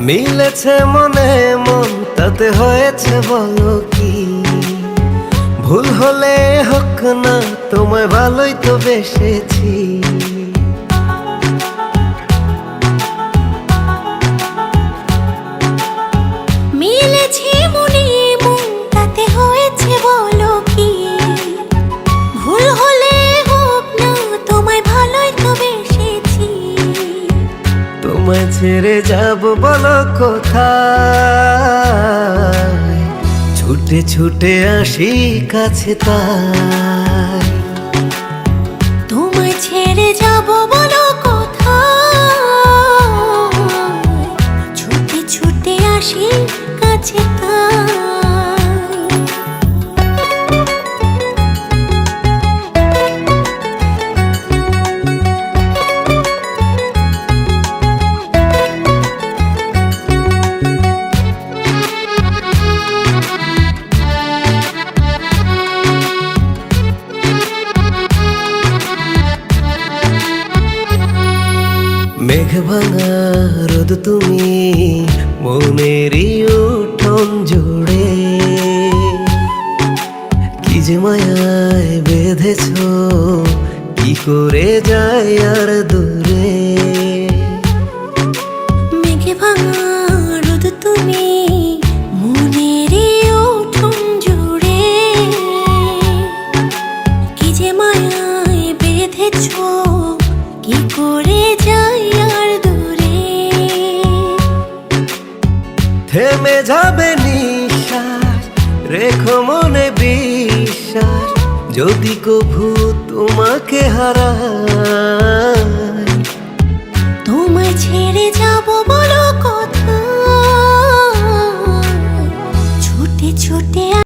মিলেছে মনে মন, তাতে হয়েছে বলো কি? ভুল হলে হোক না, তোমায় ভালোই তো বেসেছি। মিলেছে মনে মন, তাতে হয়েছে বলো কি? ভুল হলে হোক না, তোমায় ভালোই তো বেসেছি। তোমায় ছেড়ে যাব বলো কোথায়? ছুটে ছুটে আসি কাছে তাই। তোমায় ছেড়ে যাব বলো কোথায়? ছুটে ছুটে আসি কাছে তাই। মেঘ ভাঙা রোদ তুমি, মনেরই উঠোন জুড়ে কি যে মায়ায় বেঁধেছ, কি করে যায় আর দূরে। মেঘে ভাঙা রোদ তুমি, মনেরই উঠোন জুড়ে কি যে মায়ায় বেঁধেছ, কি করে যাই আর দূরে। থেমে যাবে নিঃশ্বাস, রেখো মনে বিশ্বাস, যদি কভু তোমাকে হারাই। তোমায় ছেড়ে যাব বলো কোথায়? ছুটে ছুটে